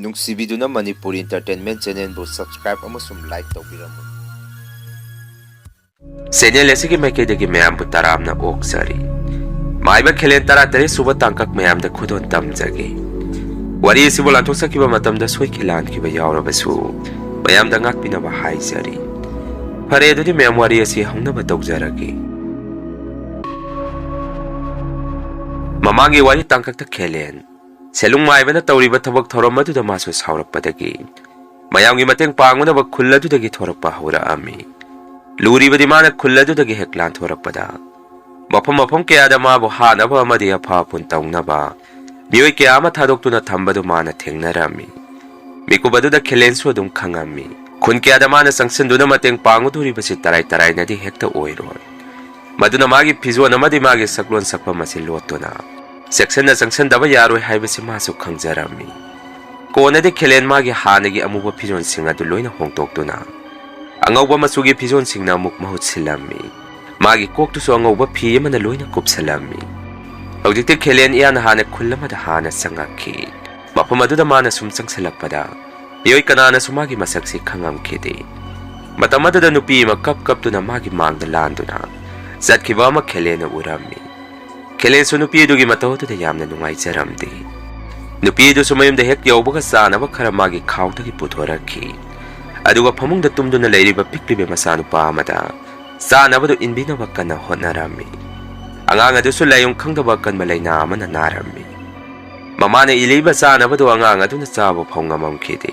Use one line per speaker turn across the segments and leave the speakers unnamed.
ꯅꯨꯡꯁꯤꯕꯤꯗꯨꯅ Manipur entertainment ꯆꯦꯅꯦꯜꯕꯨ subscribe ꯑꯃꯁꯨꯡ like ꯇꯧꯕꯤꯔꯝꯃꯨ꯫
Channel ꯑꯁꯤꯒꯤ ꯃꯥꯏꯀꯩꯗꯒꯤ ꯃꯌꯥꯝꯕꯨ ꯇꯔꯥꯝꯅ ꯑꯣꯛꯆꯔꯤ꯫ ꯃꯥꯏꯕ ꯈꯦꯂꯦꯟ 13 ꯁꯨꯕ ꯇꯥꯡꯀꯛ ꯃꯌꯥꯝꯗ ꯈꯨꯗꯣꯜ ꯇꯝꯖꯒꯦ꯫ ꯋꯥꯔꯤ ꯑꯁꯤꯕꯨ ꯂꯥꯟꯊꯣꯛꯆꯈꯤꯕ ꯃꯇꯝꯗ ꯁꯣꯏꯈꯤ ꯂꯥꯟꯈꯤꯕ ꯌꯥꯎꯔꯕꯁꯨ ꯃꯌꯥꯝꯗ ꯉꯥꯛꯄꯤꯅꯕ ꯍꯥꯏꯖꯔꯤ꯫ ꯐꯔꯦ ꯑꯗꯨꯗꯤ ꯃꯌꯥꯝ ꯋꯥꯔꯤ ꯑꯁꯤ ꯍꯧꯅꯕ ꯇꯧꯖꯔꯒꯦ꯫ ꯃꯃꯥꯡꯒꯤ ꯋꯥꯔꯤ ꯇꯥꯡꯀꯛꯇ ꯈꯦꯂꯦꯟ ꯁꯦꯂꯨꯡ ꯃꯥꯏꯕꯅ ꯇꯧꯔꯤꯕ ꯊꯕꯛ ꯊꯧꯔꯝ ꯑꯗꯨꯗ ꯃꯥꯁꯨ ꯁꯥꯎꯔꯛꯄꯗꯒꯤ ꯃꯌꯥꯝꯒꯤ ꯃꯇꯦꯡ ꯄꯥꯡꯅꯕ ꯈꯨꯜ ꯑꯗꯨꯗꯒꯤ ꯊꯣꯔꯛꯄ ꯍꯧꯔꯛꯑꯝꯃꯤ꯫ ꯂꯨꯔꯤꯕꯗꯤ ꯃꯥꯅ ꯈꯨꯜ ꯑꯗꯨꯗꯒꯤ ꯍꯦꯛ ꯂꯥꯟꯊꯣꯔꯛꯄꯗ ꯃꯐꯝ ꯀꯌꯥꯗ ꯃꯥꯕꯨ ꯍꯥꯠꯅꯕ ꯑꯃꯗꯤ ꯑꯐ ꯑꯄꯨꯟ ꯇꯧꯅꯕ ꯃꯤꯑꯣꯏ ꯀꯌꯥ ꯑꯃ ꯊꯥꯗꯣꯛꯇꯨꯅ ꯊꯝꯕꯗꯨ ꯃꯥꯅ ꯊꯦꯡꯅꯔꯝꯃꯤ꯫ ꯃꯤꯀꯨꯞ ꯑꯗꯨꯗ ꯈꯦꯂꯦꯟꯁꯨ ꯑꯗꯨꯝ ꯈꯪꯉꯝꯃꯤ꯫ ꯈꯨꯟ ꯀꯌꯥꯗ ꯃꯥꯅ ꯆꯪꯁꯤꯟꯗꯨꯅ ꯃꯇꯦꯡ ꯄꯥꯡꯒꯗꯧꯔꯤꯕꯁꯤ ꯇꯔꯥꯏꯅꯗꯤ ꯍꯦꯛꯇ ꯑꯣꯏꯔꯣꯏ꯫ ꯃꯗꯨꯅ ꯃꯥꯒꯤ ꯐꯤꯖꯣꯜ ꯑꯃꯗꯤ ꯃꯥꯒꯤ ꯁꯛꯂꯣꯟ ꯁꯛꯐꯝ ꯑꯁꯤ ꯂꯣꯠꯇꯨꯅ ꯆꯦꯛꯁꯤꯟꯅ ꯆꯪꯁꯤꯟꯗꯕ ꯌꯥꯔꯣꯏ ꯍꯥꯏꯕꯁꯤ ꯃꯥꯁꯨ ꯈꯪꯖꯔꯝꯃꯤ꯫ ꯀꯣꯟꯅꯗꯤ ꯈꯦꯂꯦꯟ ꯃꯥꯒꯤ ꯍꯥꯟꯅꯒꯤ ꯑꯃꯨꯕ ꯐꯤꯖꯣꯜꯁꯤꯡ ꯑꯗꯨ ꯂꯣꯏꯅ ꯍꯣꯡꯗꯣꯛꯇꯨꯅ ꯑꯉꯧꯕ ꯃꯆꯨꯒꯤ ꯐꯤꯖꯣꯜꯁꯤꯡꯅ ꯑꯃꯨꯛ ꯃꯍꯨꯠ ꯁꯤꯜꯂꯝꯃꯤ꯫ ꯃꯥꯒꯤ ꯀꯣꯛꯇꯨꯁꯨ ꯑꯉꯧꯕ ꯐꯤ ꯑꯃꯅ ꯂꯣꯏꯅ ꯀꯨꯞꯁꯜꯂꯝꯃꯤ꯫ ꯍꯧꯖꯤꯛꯇꯤ ꯈꯦꯂꯦꯟ ꯏꯌꯥꯅ ꯍꯥꯟꯅ ꯈꯨꯜ ꯑꯃꯗ ꯍꯥꯟꯅ ꯆꯪꯉꯛꯈꯤ꯫ ꯃꯐꯝ ꯑꯗꯨꯗ ꯃꯥꯅ ꯁꯨꯝ ꯆꯪꯁꯤꯜꯂꯛꯄꯗ ꯃꯤꯑꯣꯏ ꯀꯅꯥꯅꯁꯨ ꯃꯥꯒꯤ ꯃꯁꯛꯁꯤ ꯈꯪꯉꯝꯈꯤꯗꯦ꯫ ꯃꯇꯝ ꯑꯗꯨꯗ ꯅꯨꯄꯤ ꯑꯃ ꯀꯞꯇꯨꯅ ꯃꯥꯒꯤ ꯃꯥꯡꯗ ꯂꯥꯟꯗꯨꯅ ꯆꯠꯈꯤꯕ ꯑꯃ ꯈꯦꯂꯦꯟꯅ ꯎꯔꯝꯃꯤ꯫ ꯈꯦꯂꯦꯟꯁꯨ ꯅꯨꯄꯤ ꯑꯗꯨꯒꯤ ꯃꯇꯧ ꯑꯗꯨꯗ ꯌꯥꯝꯅ ꯅꯨꯡꯉꯥꯏꯖꯔꯝꯗꯦ꯫ ꯅꯨꯄꯤ ꯑꯗꯨꯁꯨ ꯃꯌꯨꯝꯗ ꯍꯦꯛ ꯌꯧꯕꯒ ꯆꯥꯅꯕ ꯈꯔ ꯃꯥꯒꯤ ꯈꯥꯎꯗꯒꯤ ꯄꯨꯊꯣꯔꯛꯈꯤ꯫ ꯑꯗꯨꯒ ꯐꯃꯨꯡꯗ ꯇꯨꯝꯗꯨꯅ ꯂꯩꯔꯤꯕ ꯄꯤꯛꯂꯤꯕ ꯃꯆꯥꯅꯨꯄꯥ ꯑꯃꯗ ꯆꯥꯅꯕꯗꯨ ꯏꯟꯕꯤꯅꯕ ꯀꯟꯅ ꯍꯣꯠꯅꯔꯝꯃꯤ꯫ ꯑꯉꯥꯡ ꯑꯗꯨꯁꯨ ꯂꯥꯏꯑꯣꯡ ꯈꯪꯗꯕ ꯑꯀꯟꯕ ꯂꯩꯅꯥ ꯑꯃꯅ ꯅꯥꯔꯝꯃꯤ꯫ ꯃꯃꯥꯅ ꯏꯜꯂꯤꯕ ꯆꯥꯅꯕꯗꯨ ꯑꯉꯥꯡ ꯑꯗꯨꯅ ꯆꯥꯕ ꯐꯥꯎ ꯉꯝꯃꯝꯈꯤꯗꯦ꯫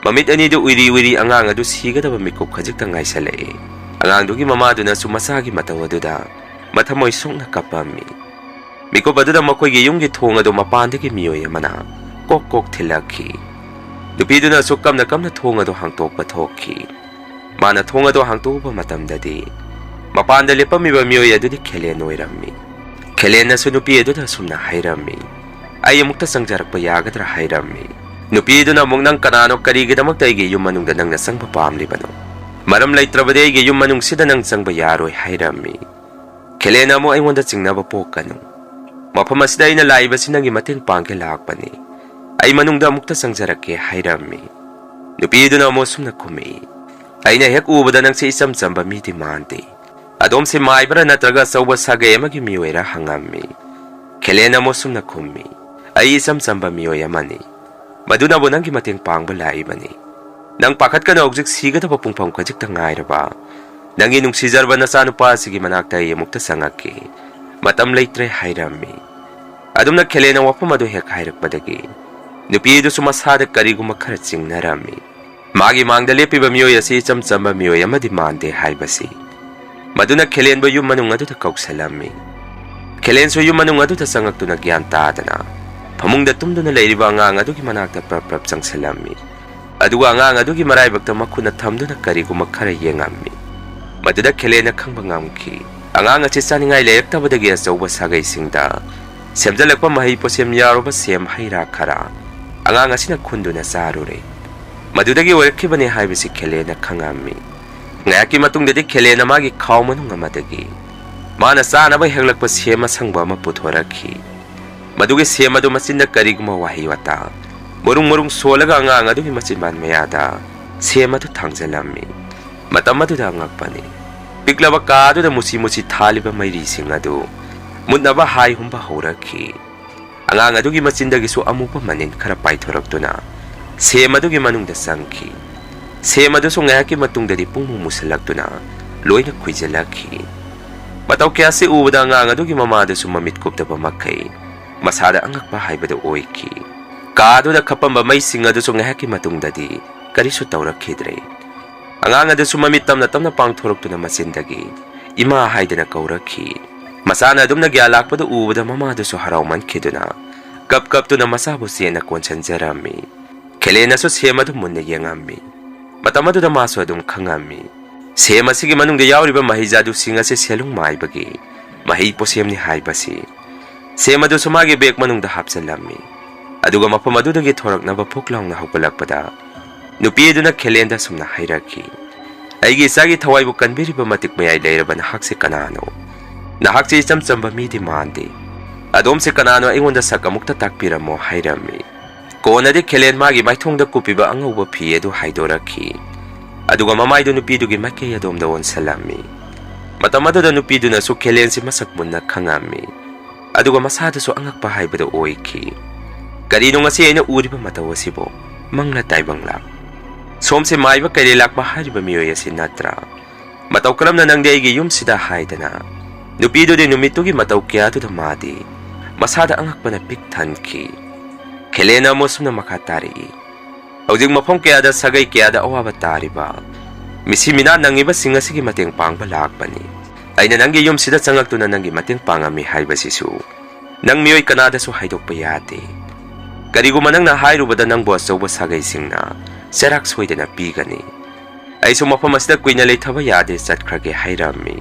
ꯃꯃꯤꯠ ꯑꯅꯤꯗꯨ ꯎꯏꯔꯤ ꯑꯉꯥꯡ ꯑꯗꯨ ꯁꯤꯒꯗꯕ ꯃꯤꯀꯨꯞ ꯈꯖꯤꯛꯇ ꯉꯥꯏꯁꯜꯂꯛꯏ꯫ ꯑꯉꯥꯡꯗꯨꯒꯤ ꯃꯃꯥꯗꯨꯅꯁꯨ ꯃꯆꯥꯒꯤ ꯃꯇꯧ ꯑꯗꯨꯗ ꯃꯊꯃꯣꯏ ꯁꯣꯛꯅ ꯀꯞꯄꯝꯃꯤ꯫ ꯃꯤꯀꯨꯞ ꯑꯗꯨꯗ ꯃꯈꯣꯏꯒꯤ ꯌꯨꯝꯒꯤ ꯊꯣꯡ ꯑꯗꯨ ꯃꯄꯥꯟꯗꯒꯤ ꯃꯤꯑꯣꯏ ꯑꯃꯅ ꯀꯣꯛ ꯊꯤꯜꯂꯛꯈꯤ꯫ ꯅꯨꯄꯤꯗꯨꯅꯁꯨ ꯀꯞꯅ ꯊꯣꯡ ꯑꯗꯨ ꯍꯥꯡꯇꯣꯛꯄ ꯊꯣꯛꯈꯤ꯫ ꯃꯥꯅ ꯊꯣꯡ ꯑꯗꯨ ꯍꯥꯡꯇꯣꯛꯎꯕ ꯃꯇꯝꯗꯗꯤ ꯃꯄꯥꯟꯗ ꯂꯦꯞꯄꯝꯃꯤꯕ ꯃꯤꯑꯣꯏ ꯑꯗꯨꯗꯤ ꯈꯦꯂꯦꯟ ꯑꯣꯏꯔꯝꯃꯤ꯫ ꯈꯦꯂꯦꯟꯅꯁꯨ ꯅꯨꯄꯤ ꯑꯗꯨꯗ ꯁꯨꯝꯅ ꯍꯥꯏꯔꯝꯃꯤ, "ꯑꯩ ꯑꯃꯨꯛꯇ ꯆꯪꯖꯔꯛꯄ ꯌꯥꯒꯗ꯭ꯔꯥ?" ꯍꯥꯏꯔꯝꯃꯤ꯫ ꯅꯨꯄꯤ ꯑꯗꯨꯅ ꯑꯃꯨꯛ, "ꯅꯪ ꯀꯅꯥꯅꯣ? ꯀꯔꯤꯒꯤꯗꯃꯛꯇ ꯑꯩꯒꯤ ꯌꯨꯝ ꯃꯅꯨꯡꯗ ꯅꯪꯅ ꯆꯪꯕ ꯄꯥꯝꯂꯤꯕꯅꯣ? ꯃꯔꯝ ꯂꯩꯇ꯭ꯔꯕꯗꯤ ꯑꯩꯒꯤ ꯌꯨꯝ ꯃꯅꯨꯡꯁꯤꯗ ꯅꯪ ꯆꯪꯕ ꯌꯥꯔꯣꯏ" ꯍꯥꯏꯔꯝꯃꯤ꯫ ꯈꯦꯂꯦꯟꯅ ꯑꯃꯨꯛ, "ꯑꯩꯉꯣꯟꯗ ꯆꯤꯡꯅꯕ ꯄꯣꯛꯀꯅꯨ. ꯃꯐꯝ ꯑꯁꯤꯗ ꯑꯩꯅ ꯂꯥꯛꯏꯕꯁꯤ ꯅꯪꯒꯤ ꯃꯇꯦꯡ ꯄꯥꯡꯒꯦ ꯂꯥꯛꯄꯅꯤ. ꯑꯩ ꯃꯅꯨꯡꯗ ꯑꯃꯨꯛꯇ ꯆꯪꯖꯔꯛꯀꯦ" ꯍꯥꯏꯔꯝꯃꯤ꯫ ꯅꯨꯄꯤ ꯑꯗꯨꯅ ꯑꯃꯨꯛ ꯁꯨꯝꯅ ꯈꯨꯝꯃꯛꯏ, "ꯑꯩꯅ ꯍꯦꯛ ꯎꯕꯗ ꯅꯪꯁꯦ ꯏꯆꯝ ꯆꯝꯕ ꯃꯤꯗꯤ ꯃꯥꯟꯗꯦ. ꯑꯗꯣꯝꯁꯦ ꯃꯥꯏꯕꯔꯥ ꯅꯠꯇ꯭ꯔꯒ ꯑꯆꯧꯕ ꯁꯥꯒꯩ ꯑꯃꯒꯤ ꯃꯤꯑꯣꯏꯔꯥ?" ꯍꯪꯉꯝꯃꯤ꯫ ꯈꯦꯂꯦꯟ ꯑꯃꯨꯛ ꯁꯨꯝꯅ ꯈꯨꯝꯃꯤ, "ꯑꯩ ꯏꯆꯝ ꯆꯝꯕ ꯃꯤꯑꯣꯏ ꯑꯃꯅꯤ. ꯃꯗꯨꯅꯕꯨ ꯅꯪꯒꯤ ꯃꯇꯦꯡ ꯄꯥꯡꯕ ꯂꯥꯛꯏꯕꯅꯤ. ꯅꯪ ꯄꯥꯈꯠꯀꯅꯨ. ꯍꯧꯖꯤꯛ ꯁꯤꯒꯗꯕ ꯄꯨꯡꯐꯝ ꯈꯖꯤꯛꯇ ꯉꯥꯏꯔꯕ ꯅꯪꯒꯤ ꯅꯨꯡꯁꯤꯖꯔꯕ ꯅꯆꯥꯅꯨꯄꯥ ꯑꯁꯤꯒꯤ ꯃꯅꯥꯛꯇ ꯑꯩ ꯑꯃꯨꯛꯇ ꯆꯪꯉꯛꯀꯦ. ꯃꯇꯝ ꯂꯩꯇ꯭ꯔꯦ" ꯍꯥꯏꯔꯝꯃꯤ꯫ ꯑꯗꯨꯝꯅ ꯈꯦꯂꯦꯟꯅ ꯋꯥꯐꯝ ꯑꯗꯨ ꯍꯦꯛ ꯍꯥꯏꯔꯛꯄꯗꯒꯤ ꯅꯨꯄꯤ ꯑꯗꯨꯁꯨ ꯃꯁꯥꯗ ꯀꯔꯤꯒꯨꯝꯕ ꯈꯔ ꯆꯤꯡꯅꯔꯝꯃꯤ꯫ ꯃꯥꯒꯤ ꯃꯥꯡꯗ ꯂꯦꯞꯄꯤꯕ ꯃꯤꯑꯣꯏ ꯑꯁꯤ ꯏꯆꯝ ꯆꯝꯕ ꯃꯤꯑꯣꯏ ꯑꯃꯗꯤ ꯃꯥꯟꯗꯦ ꯍꯥꯏꯕꯁꯤ꯫ ꯃꯗꯨꯅ ꯈꯦꯂꯦꯟꯕꯨ ꯌꯨꯝ ꯃꯅꯨꯡ ꯑꯗꯨꯗ ꯀꯧꯁꯜꯂꯝꯃꯤ꯫ ꯈꯦꯂꯦꯟꯁꯨ ꯌꯨꯝ ꯃꯅꯨꯡ ꯑꯗꯨꯗ ꯆꯪꯉꯛꯇꯨꯅ ꯒ꯭ꯌꯥꯟ ꯇꯥꯗꯅ ꯐꯃꯨꯡꯗ ꯇꯨꯝꯗꯨꯅ ꯂꯩꯔꯤꯕ ꯑꯉꯥꯡ ꯑꯗꯨꯒꯤ ꯃꯅꯥꯛꯇ ꯄ꯭ꯔꯞ ꯆꯪꯁꯤꯜꯂꯝꯃꯤ꯫ ꯑꯗꯨꯒ ꯑꯉꯥꯡ ꯑꯗꯨꯒꯤ ꯃꯔꯥꯏꯕꯛꯇ ꯃꯈꯨꯠꯅ ꯊꯝꯗꯨꯅ ꯀꯔꯤꯒꯨꯝꯕ ꯈꯔ ꯌꯦꯡꯉꯝꯃꯤ꯫ ꯃꯗꯨꯗ ꯈꯦꯂꯦꯟꯅ ꯈꯪꯕ ꯉꯝꯈꯤ, ꯑꯉꯥꯡ ꯑꯁꯤ ꯆꯥꯅꯤꯡꯉꯥꯏ ꯂꯩꯔꯛꯇꯕꯗꯒꯤ ꯑꯆꯧꯕ ꯁꯥꯒꯩꯁꯤꯡꯗ ꯁꯦꯝꯖꯤꯜꯂꯛꯄ ꯃꯍꯩ ꯄꯣꯠꯁꯦꯝ ꯌꯥꯎꯔꯕ ꯁꯦꯝ ꯍꯩꯔꯥ ꯈꯔ ꯑꯉꯥꯡ ꯑꯁꯤꯅ ꯈꯨꯟꯗꯨꯅ ꯆꯥꯔꯨꯔꯦ꯫ ꯃꯗꯨꯗꯒꯤ ꯑꯣꯏꯔꯛꯈꯤꯕꯅꯤ ꯍꯥꯏꯕꯁꯤ ꯈꯦꯂꯦꯟꯅ ꯈꯪꯉꯝꯃꯤ꯫ ꯉꯥꯏꯍꯥꯛꯀꯤ ꯃꯇꯨꯡꯗꯗꯤ ꯈꯦꯂꯦꯟꯅ ꯃꯥꯒꯤ ꯈꯥꯎ ꯃꯅꯨꯡ ꯑꯃꯗꯒꯤ ꯃꯥꯅ ꯆꯥꯅꯕ ꯍꯦꯛꯂꯛꯄ ꯁꯦꯝ ꯑꯁꯪꯕ ꯑꯃ ꯄꯨꯊꯣꯔꯛꯈꯤ꯫ ꯃꯗꯨꯒꯤ ꯁꯦꯝ ꯑꯗꯨ ꯃꯆꯤꯟꯗ ꯀꯔꯤꯒꯨꯝꯕ ꯋꯥꯍꯩ ꯋꯥꯇꯥ ꯃꯔꯨꯡ ꯁꯣꯜꯂꯒ ꯑꯉꯥꯡ ꯑꯗꯨꯒꯤ ꯃꯆꯤꯟꯕꯥꯟ ꯃꯌꯥꯗ ꯁꯦꯝ ꯑꯗꯨ ꯊꯥꯡꯖꯜꯂꯝꯃꯤ꯫ ꯃꯇꯝ ꯑꯗꯨꯗ ꯑꯉꯛꯄꯅꯤ, ꯄꯤꯛꯂꯕ ꯀꯥ ꯑꯗꯨꯗ ꯃꯨꯁꯤ ꯊꯥꯜꯂꯤꯕ ꯃꯩꯔꯤꯁꯤꯡ ꯑꯗꯨ ꯃꯨꯠꯅꯕ ꯍꯥꯏ ꯍꯨꯝꯕ ꯍꯧꯔꯛꯈꯤ꯫ ꯑꯉꯥꯡ ꯑꯗꯨꯒꯤ ꯃꯆꯤꯟꯗꯒꯤꯁꯨ ꯑꯃꯨꯕ ꯃꯅꯤꯟ ꯈꯔ ꯄꯥꯏꯊꯣꯔꯛꯇꯨꯅ ꯁꯦꯝ ꯑꯗꯨꯒꯤ ꯃꯅꯨꯡꯗ ꯆꯪꯈꯤ꯫ ꯁꯦꯝ ꯑꯗꯨꯁꯨ ꯉꯥꯏꯍꯥꯛꯀꯤ ꯃꯇꯨꯡꯗꯗꯤ ꯄꯨꯡꯃꯨ ꯃꯨꯁꯤꯜꯂꯛꯇꯨꯅ ꯂꯣꯏꯅ ꯈꯨꯏꯖꯤꯜꯂꯛꯈꯤ꯫ ꯃꯇꯧ ꯀꯌꯥꯁꯤ ꯎꯕꯗ ꯑꯉꯥꯡ ꯑꯗꯨꯒꯤ ꯃꯃꯥꯗꯨꯁꯨ ꯃꯃꯤꯠ ꯀꯨꯞꯇꯕ ꯃꯈꯩ ꯃꯁꯥꯗ ꯑꯉꯛꯄ ꯍꯥꯏꯕꯗꯨ ꯑꯣꯏꯈꯤ꯫ ꯀꯥ ꯑꯗꯨꯗ ꯈꯞꯄꯝꯕ ꯃꯩꯁꯤꯡ ꯑꯗꯨꯁꯨ ꯉꯥꯏꯍꯥꯛꯀꯤ ꯃꯇꯨꯡꯗꯗꯤ ꯀꯔꯤꯁꯨ ꯇꯧꯔꯛꯈꯤꯗ꯭ꯔꯦ꯫ ꯑꯉꯥꯡ ꯑꯗꯨꯁꯨ ꯃꯃꯤꯠ ꯇꯞꯅ ꯄꯥꯡꯊꯣꯔꯛꯇꯨꯅ ꯃꯆꯤꯟꯗꯒꯤ "ꯏꯃꯥ" ꯍꯥꯏꯗꯅ ꯀꯧꯔꯛꯈꯤ꯫ ꯃꯆꯥꯅ ꯑꯗꯨꯝꯅ ꯒ꯭ꯌꯥꯟ ꯂꯥꯛꯄꯗꯨ ꯎꯕꯗ ꯃꯃꯥꯗꯨꯁꯨ ꯍꯔꯥꯎꯃꯟꯈꯤꯗꯨꯅ ꯀꯞꯇꯨꯅ ꯃꯆꯥꯕꯨ ꯆꯦꯠꯅ ꯀꯣꯟꯁꯤꯟꯖꯔꯝꯃꯤ꯫ ꯈꯦꯂꯦꯟꯅꯁꯨ ꯁꯦꯝ ꯑꯗꯨ ꯃꯨꯟꯅ ꯌꯦꯡꯉꯝꯃꯤ꯫ ꯃꯇꯝ ꯑꯗꯨꯗ ꯃꯥꯁꯨ ꯑꯗꯨꯝ ꯈꯪꯉꯝꯃꯤ, ꯁꯦꯝ ꯑꯁꯤꯒꯤ ꯃꯅꯨꯡꯗ ꯌꯥꯎꯔꯤꯕ ꯃꯍꯩ ꯖꯥꯗꯨꯁꯤꯡ ꯑꯁꯤ ꯁꯦꯂꯨꯡ ꯃꯥꯏꯕꯒꯤ ꯃꯍꯩ ꯄꯣꯠꯁꯦꯝꯅꯤ ꯍꯥꯏꯕꯁꯤ꯫ ꯁꯦꯝ ꯑꯗꯨꯁꯨ ꯃꯥꯒꯤ ꯕꯦꯒ ꯃꯅꯨꯡꯗ ꯍꯥꯞꯆꯤꯜꯂꯝꯃꯤ꯫ ꯑꯗꯨꯒ ꯃꯐꯝ ꯑꯗꯨꯗꯒꯤ ꯊꯣꯔꯛꯅꯕ ꯐꯨꯛ ꯂꯥꯎꯅ ꯍꯧꯒꯠꯂꯛꯄꯗ ꯅꯨꯄꯤ ꯑꯗꯨꯅ ꯈꯦꯂꯦꯟꯗ ꯁꯨꯝꯅ ꯍꯥꯏꯔꯛꯈꯤ, "ꯑꯩꯒꯤ ꯏꯆꯥꯒꯤ ꯊꯋꯥꯏꯕꯨ ꯀꯟꯕꯤꯔꯤꯕ ꯃꯇꯤꯛ ꯃꯌꯥꯏ ꯂꯩꯔꯕ ꯅꯍꯥꯛꯁꯦ ꯀꯅꯥꯅꯣ? ꯅꯍꯥꯛꯁꯦ ꯏꯆꯝ ꯆꯝꯕ ꯃꯤꯗꯤ ꯃꯥꯟꯗꯦ. ꯑꯗꯣꯝꯁꯦ ꯀꯅꯥꯅꯣ? ꯑꯩꯉꯣꯟꯗ ꯁꯛ ꯑꯃꯨꯛꯇ ꯇꯥꯛꯄꯤꯔꯝꯃꯣ" ꯍꯥꯏꯔꯝꯃꯤ꯫ Koonadi Kelen magi maithongda kupiba angauba phi adu haidoraki. Aduga mamaidu nupidugi maikay adomda onsalami. Matam aduda nupiduna su Kelen si masak munna khangami. Aduga masada su angakpa haibada oiki. Karino nga si ayna uriba matawa sibo, mangla taibangla. Som si maiba kaililak mahariba miyoya si Natra. Mataw kalam na nang daigi yung sida haidana. Nupido din numitugi mataw kaya to damadi. Masada angakpa na piktan ki. Kelena mo sum na makatari. Aujing mapong kaya da sagay kaya da awabatari ba. Misimina nang iba singa sige mating pang balakpa ni. Ay nananggi yung sida sangak to na nanggi mating pangami haiba sisu. Nang miyoy kanada su haidok payati. Karigo manang na hairubada ng boss sa sagay sing na. Serak swede na pigani. Ay sumapamasda ko'y nalitaba yade sa krage hairami.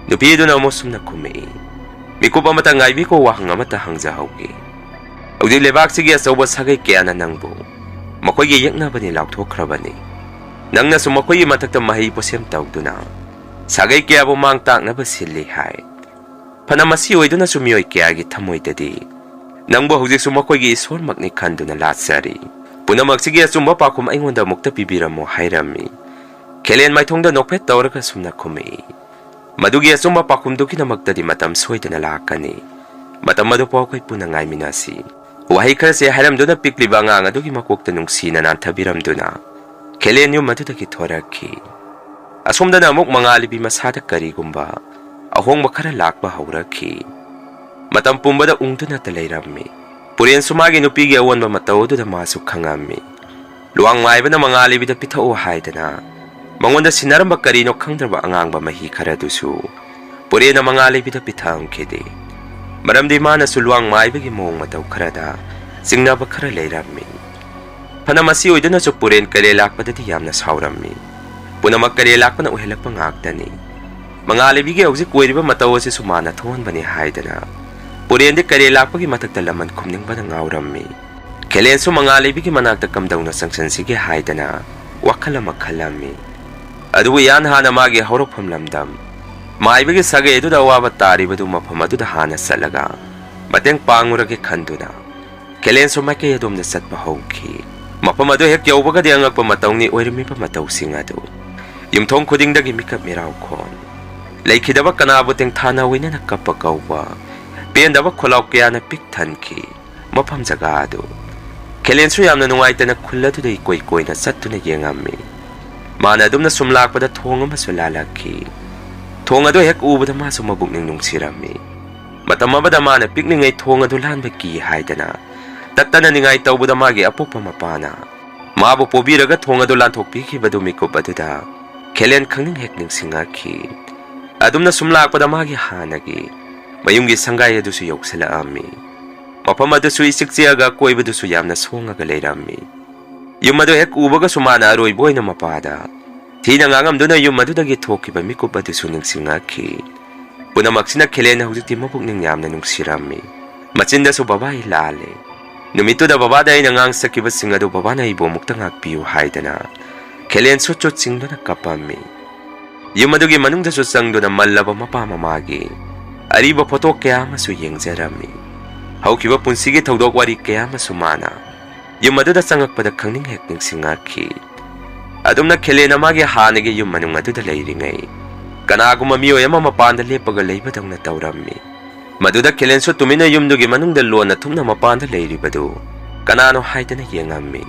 Nupido na mosum na kumei. Miko pa matangay biko wakang amatahang zahawgi. Audi lebak sige sa ubas hagay kaya na nangbo. Makoy giyak na ba nilaw tokraba ni. Nang na sumakoy matagtang mahipos yung tawag na. Sagay kaya bumangtak na ba silihay. Panamasiyoy doon na sumiyoy kaya gitamoy dadi. Nang ba hujik sumakoy giisor magnikan doon na latsari. Puna magsige sumba pa kum aingon da mukta pibira mo hairami. Kelen may tongda nokpet tawra ka sumna kumei. Madugi sumba pa kum duki na magdadi matam soy da nalakani. Matam madu po ako'y punangay minasi. Wahay ka siya haram doon na pikliba nga dugi makukta nung sina na tabiram doon na. Kelen yung madudagi toraki. Asumda na muk mga alibi masada karigumba. Ahong makaralak ba hauraki. Matam pumba da ungdo na talayrami. Purian sumagi nupigi awan ba matao do da masuk kangami. Luang maiba na mga alibi da pitao haida na. Mangon da sinaram ba karino kang darba angang ba mahi karadusu. Purian na mga alibi da pitang kede. Maram di mana su luang maiba gimong matao karada. Singna ba karalay rami. Panamasiyoy da na su purian kalilak pa da diyam na saurami. Puna magkalilak pa na uhelak pang akda ni. Mga alibi gi auzik kuwiri ba matao si sumana tuwan ba ni haida na. Purian di kalilak pagi matagdalaman kumning ba ng awrami. Kelen so mga alibi ki managdagkam daw na sangsan sige haida na wakala magkalami. Adu yan hana magi haurok pamlamdam. Maibigi sagay edu da wabatari ba dumapamadu da hana salaga. Mateng panguragi kando na. Kelen so makay adum na sat mahawki. Mapamadu hek yaw baga di ang agpamataw ni oirimi pamataw singado. Yung tong kuding dagi mikap miraw kon. Laikida ba kanaboteng tanawin na nakapagaw ba. Piyan dapat kulaw kaya na piktan ki, mapam jagado. Kelen so yam na nungay ta na kula to da ikoy-koy na sat to na yengami. Mana dum na sumlak pa da thonga masulalaki. Thonga do hek uba da masumabuk ning nung sirami. Matama ba da mana pikning ngay thonga do lan ba ki hay da na. Tatta na ningay tau ba da magi apok pamapana. Maabo po biraga thonga do lan thokpi ki ba dumiko ba da. Kelen kang ning hek ning singaki. Adum na sumlak pa da magi hanagi. Mayunggi sanggay adu su yok sila ami. Mapamadu su isiksiyaga koy badu su yam na songa galayrami. Yung madu hek ubaga sumana aroy boy na mapada. Tina ngangam do na yung madu dagi toki ba miko badu su ning singaki. Puna magsina Kelen na hujik di mapuk ning yam na nung sirami. Matsinda su babae lale. Numito da babada ay nangang sakiba singado baba na ibo muktang agpiyo hayda na. Kelen su chot singdo na kapami. Yung madugi manung da su sangdo na malaba mapamamagi. Ariba potok kaya masuyeng zarami. Haukiba punsigi tawdok wari kaya masumana. Yung maduda sangak padakang ning hek ning singaki. Adum na Kelen na magi hanagi yung manung maduda layringay. Kanago mamiyo yama mapanda lepagalay badang na tawrami. Maduda Kelen so tumina yung dugi manung dalo na tum na mapanda layribado. Kanano hayda na yengami.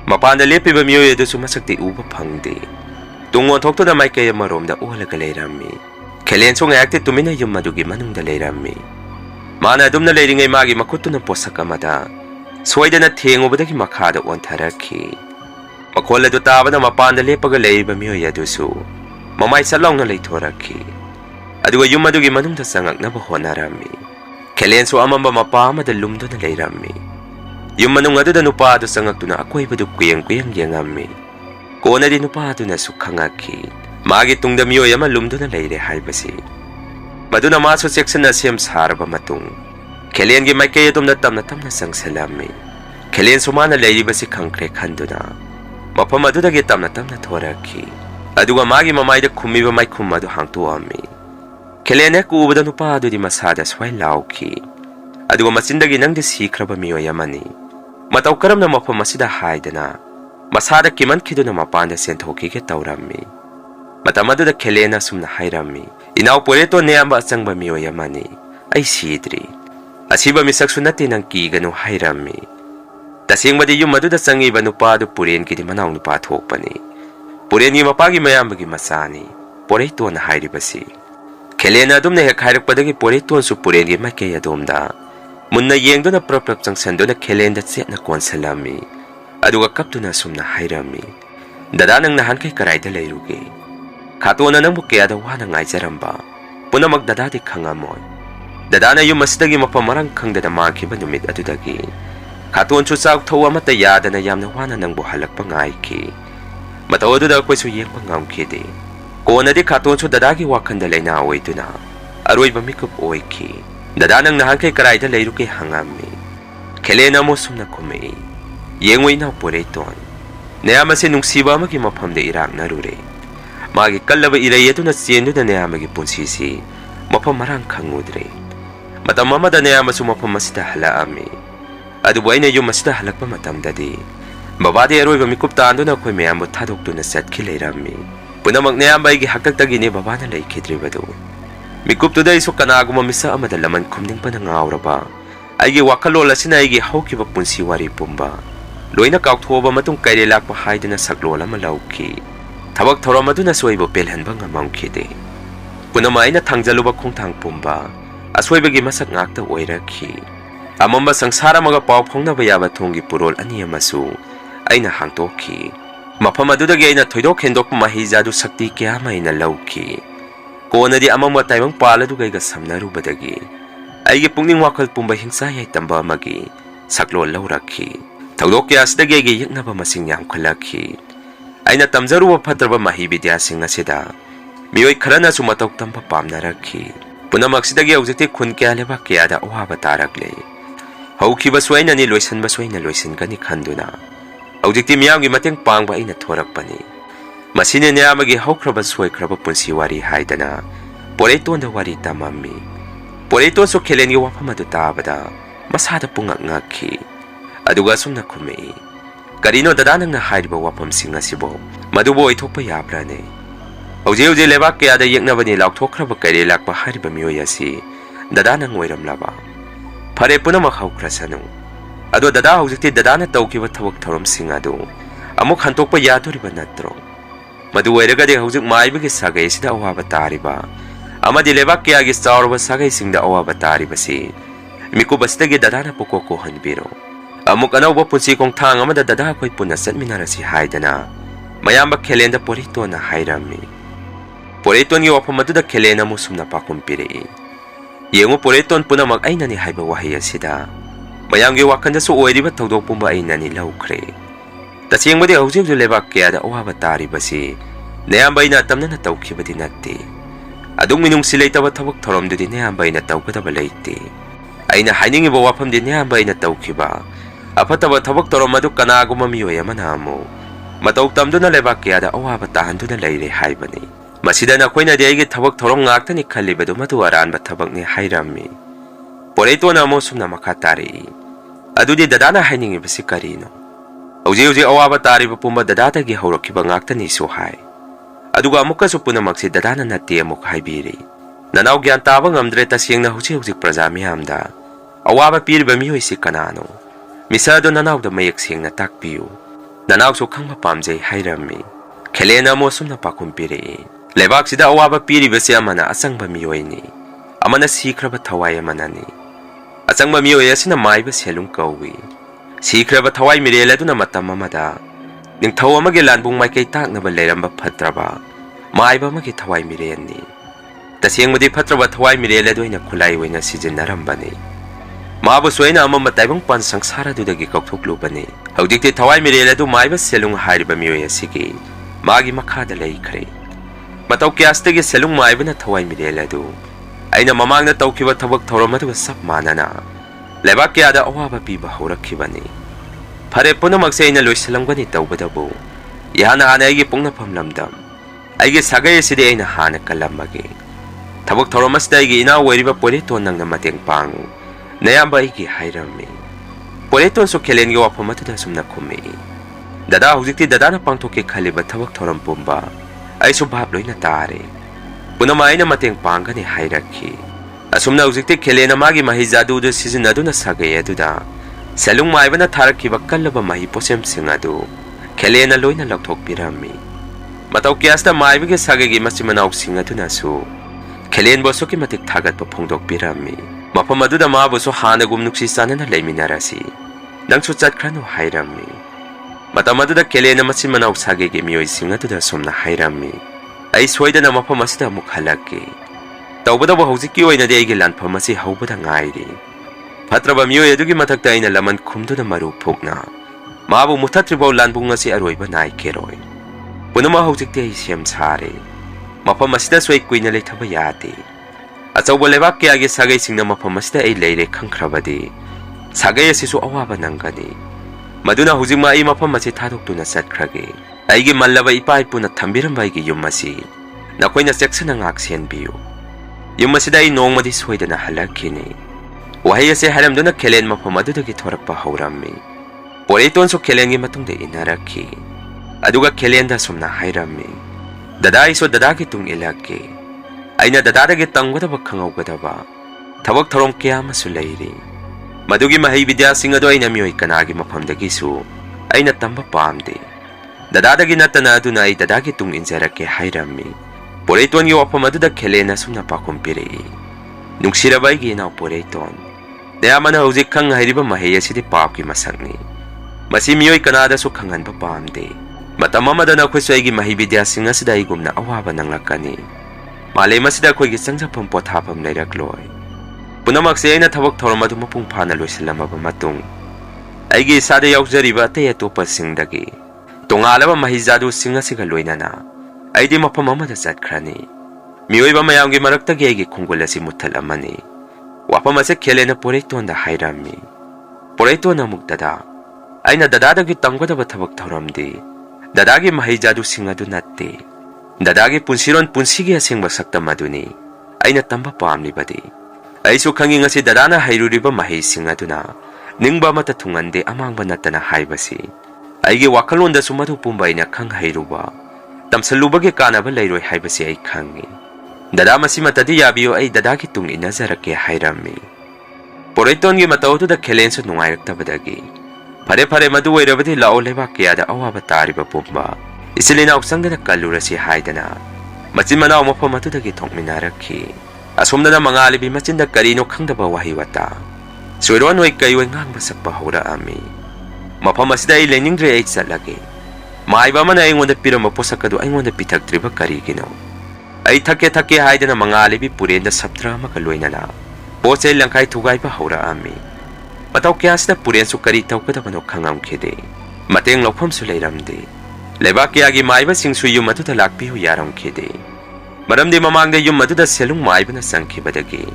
Mapanda lepi ba miyo yado sumasakti uba pangdi. Tungo tokto na may kaya marom da uhalagaly rami. Kelen so ngayakti tumina yung madugi manung dalay rami. Mana dum na layring ay magi makuto ng posa kamada. Swayda na tingo badagi makada ontaraki. Makola do taba na mapandali pagalay ba miyo yadusu. Mamay salong na laytoraki. Aduwa yung madugi manung dasangak na baho na rami. Kelen so amang ba mapama dalum do na lay rami. Yung manung adu da nupado sangak do na ako'y badug kuyang yangami. Kona din nupado na sukangaki. Magi tung damiyo yaman lumdo na layre halbasi. Madu na maso seksan na siyam sarba matung. Kelen gi may kayatom na tam na sang salami. Kelen sumana layri basi kangkre kando na. Mapamadu da gitam na toraki. Aduga magi mamay da kumiba may kumado hang tuami. Kelen ek ubada nupado di masada sway lauki. Aduga masindagi nang di sikra ba miyo yamani. Matau karamna mafam asida haidana masada kimankiduna mapanda senthokige tawrammi. Matam aduda Kelena sumna hairami. Inaw Poreton neyamba asangba miyoy amani. Ay sidri. Asiba misaksu nati nang kiganu hairami. Tasingmadi yung maduda sangiba nupado puren kidi manaw nupa thokpani. Puren gi mapagi mayambagi masani. Poreton na hairibasi. Kelena adum na hek hairakpadagi Poreton su puren gi makay adumda. Munna yengdo na prap sando na Kelenda set na konsalami. Aduga kapto na sumna hairami. Dada nang nahan kay karayda layrugi. Kato na nang bukaya daw na ngayzaramba. Puna magdadadi kangamoy. Dada na yung masdagi mapamarang kang dadamaki ba numid adudagi. Kato ang chusag tawa matayada na yam na wana nang buhalak pangayki. Matawado da ako'y suyeng pangamkidi. Kung na di kato ang dadagi wakan dalay na away na. Aroy bamikup oyki. Dada nang nahan kay karay dalay ruki hangami. Kelena mo sum na kumei. Yengway na Poreton. Nayamasin nung siba magimapam da irak na rure. Magi kalaba irayado na siyendo na nayamagi punsisi. Mapamarang kangudre. Matamamada nayama sumapamasita halaami. Adubuay na yung masita halak pa matamdadi. Babadi aroy bamikuptaando na ako'y mayamot hadok na set kilayrami. Punamag nayamba igi hagkagtagi ni baba na lay kidribado. Mikupto da iso kanago mamisa amadalaman kumning pa nangawra ba. Ay wakalola sina igi hawki ba punsiwari pumba. Loy na kauktuwa ba matong kaililak pa haydo na saglola malawki. Tabag thoram aduna soibo pelhan bang amangkide. Punamay na tangjaluba kong tangpumba. Aswebagi masak ngakta oiraki. Amamba sangsara mga pawpong na bayaba tonggi purol aniya masu ay nahangtoki. Mapamadudagi ay na toydok hendok mahizado sakti kaya may nalawki. Kung na di amang mataymang paladugay gasam na rubadagi. Ay gipungning wakal pumba hingsay ay tamba magi. Saklo lawraki. Tawdok kaya asdagi ay giyak na ba masingyang kalaki. Ay natamzaruwa patraba mahibidyasing na sida. Miyoy karana sumatok tamba pamnaraki. Punamagsidagi auziti kun kaya leba kaya da uha bataragle. Hauki basway na ni loisan basway na loisan ka ni kanduna. Auziti miyang imateng pangba ay naturak pa ni. Masinin niya magi haukra basway kraba punsi wari haidana. Poreton da wari tamami. Poreton so kelen gawa pa madutabada. Masada pungak-ngaki. Adugasum na kumei. Karino dadanang na haid ba wapam singa sibo. Madubo ay tokpa yabra ne. Hauji lebak kaya da yek na ba ni lauktok raba kaya lak pa haid ba miyo yasi. Dadanang wairam laba. Pare po na makhaukra sa nung. Ado dada haujiti dadana tawki ba tawag tarom singa do. Amok hantok pa yato riba natro. Maduway raga di haujik maibagi sagay sida awa batari ba. Ama di lebak kaya gis tawar ba sagay singda awa batari ba si. Miku bastagi dadana po kokohan biro. Amok anaw ba punsi kong tang ama dadada ako'y punasan minara si haidana. Mayamba Kelenda Poreton na hairami. Poreton yung wapamaduda Kelena mo sumna pa kumpiri. Yengo Poreton po na mag-ay na ni haiba wahaya sida. Mayang giwakan da so uwe di ba tawdok po ba ay na ni laukre. Tas yung madi hausip do lebak kaya da uwa batari ba si. Nayambay na atam na natawki ba dinati. Adong minung sila'y tawag torom do din nayambay na tawag ba balayti. Ay na haning iba wapam din nayambay na tawki ba. Apat tawag torom maduk kanago mamiyo yaman hamo. Matawag do na lebak kaya da uwa batahan do na layre haiba ni. Masida na ako'y na di ay tawag torom ngakta ni kalibado matuwaraan ba tabag ni hairami. Poreton na mo sum na makatari. Adu di dadana haning iba si Karino. Uji awa batari pa pumba dadata gi haurok iba ngakta ni Suhay. Adu ga muka su puna magsi dadana na tiya mo kaibiri. Nanaw gyan tabang amdre tas yung na husi prajami hamda. Awa ba piri ba miyo isi kanano. Misado nanaw da mayak siyang natakpiyo. Nanaw su kang mapamjay hairami. Kelena mo sum na pakumpiri. Lebak sida awa ba piri ba siya mana asang ba miyo ni. Ama na sikra ba tawaya manani. Asang ba miyo sina may ba siya lungkawi. Sikra ba taway mirela do na matamamada. Ning tawa magilanbong may kay tak na ba layram ba patra ba. May ba magitaway mireyan ni. Tasiyang mo di patra ba taway mirela do ay nakulayway na si Jinaramba ni. Maabusway na ama mataybang pansang sara do dagi kauktuklo ba ni. Hawdik ti taway mirela do may ba silong hari ba miyo sige. Magi makadalay kare. Mataw kiyas tagi silong may ba na taway mirela do. Ay na mamang na taw kiba tawag tawra matawa sap mana na. Lebak kaya da awa ba piba hurak kiba ni. Pare po na magsay na loy salang ba ni taw ba dabo. Ihana ay gipong na pamlamdam. Ay gisagay sidi ay nahanag kalamagi. Tawag tawra mas da ay inaaway riba Poreton nang namating pang. Nayamba ay gihayrami. Poretonso Kelen gi wafam atuda sumna khumi. Dada hujikti dada na pangthoke khaliba thabak thoram pumba ai su bhap loina tare. Punamai na mateng pangani hairakhi. Asumna hujikti Kelen magi mahi jadu du sizinaduna sagai aduda selung maibana tharakhiba kallaba mahi posem singadu Kelen loina lokthok pirami. Matau kiasta maibige sagagi masimanau singaduna su Kelen boso ki matik thagat pa phongdok pirami. Mafam aduda ma boso hanagum nuksi sanana leiminarasi. Nangsu chatkranu hairami. Matam aduda Kelen masimanau sagagi mioi singaduda somna hairami. Ai soidana mafam asida amuk halakki. Taubada ba hojiki oina de aigi lanfam asi haubada ngairi. Fatraba mioi adugi mathakta aina laman khumduna maru phokna. Mabu muthatribau lanbung asi aroiba nai keroi. Punama hojikti ai siam sare. Mafam asida soi kuina leithaba yate. Achauba lebak ke age sagai singna mafam asida ai leire khangkhrabadi. Sagai asisu awaba nangani. Maduna hujima ai mafam asi thadoktuna satkrage. Aigi mallaba ipai puna thambiramba aigi yum asi. Nakoina seksana ngak senbiu. Yum asida ai nongmadi soidana halakkini. Wahai ase haramduna Kelen mafam adudagi thorakpa haurammi. Poreitonso Kelen gi matungda inarakhi. Aduga Kelen da somna hairammi. Dada iso dada ki tung ilaki. Aina dada dagi tanggodaba khangaugadaba. Thabak thorom kya masu leiri. Madugi mahai vidya singado aina mioi kanagi mafamdagi su aina tamba pamde. Dada dagi natana aduna ai dada ki tung injarake hairammi. Poreiton gi wafam aduda Kelen asumna pakum pirei. Nungsirabai gi nau Poreiton. Dayamana hujik khang hairiba mahai asidi pap ki masakni. Masi mioi kanada su khanganba pamde. Matam amadana akhoi soigi mahi vidya singa sida igumna awaba nanglakani. Malema sida akhoi gi sangjapam pothapam leirakloi. Punamak se aina thabak thoram adu mapung phana loisillamaba matung. Aigi isada yaujariba atei atopa singdagi tongalaba mahi jadu singa siga loinana aidi mafam amada chatkrani. Mioiba mayamgi maraktagi aigi khungul asi muthal amani. Wafam ase Kelen Poreitonda hairammi. Poreiton amuk dada aina dadadagi tanggodaba thabak thoramdi dadagi mahi jadu singadu natte. Dadagi punsiron punsigi asengba saktam aduni aina tamba pamlibadi. Aisu khangi ngasi dadana hairuriba mahi singaduna ningba mata thungande amangba natana haibasi. Aigi wakalonda sumadu pumba aina khang hairuba tamsalubagi kanaba leiroi haibasi ai khangi. Dada masi matadi yabiyo ai dadagi tung inazarake hairammi. Poreiton gi matawdu da Kelen su nungairaktabadagi Pare pare madu oirabadi lao lebak kiyada awaba tariba pumba isilina uksangda kallurasi haidana machin manau mafam atudagi thongminarakhi. Asomdana mangalibi machinda karino khangdaba wahi wata soiron oi kai oi ngangba sakpa hora ami. Mafam asida ai leningdre ai chatlage. Maiba mana aingonda pirama posakadu aingonda pithaktriba karigino. Ai thake haidana mangalibi purenda saptra maka loinana poche langkai thugaiba hora ami. Matau kiasda puren su kari tawkadabano khangamkhede. Mateng lokpham su leiramde. Lebak kiyagi maiba singsu yum atuda lakpihu yaramkhede. Maramdi mamangda yum atuda selung maibana sangkhibadagi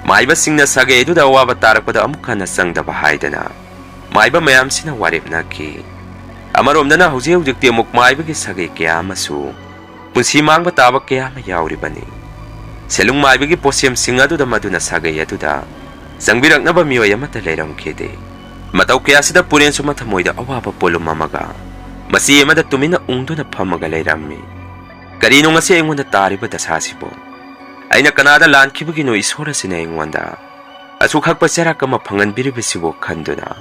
maiba singna sagai aduda awaba tarakpada amukhana sangdaba haidana maiba mayam sina waripnakhi. Amaromdana hujikti amuk maibagi sagai kya amasu punsi mangba taba kya ama yauribani. Selung maibagi posem singaduda maduna sagai aduda Zangbiraknaba mioi amata leiramkhede. Matau kiyasida puren su mathamoida awaba polum amaga masi amada tumina ungduna phamaga leirammi. Karino ngasi aingonda tariba dasasibo aina kanada lankhibagi no isora sina aingonda asukakpa charakama phanganbiribasibo khanduna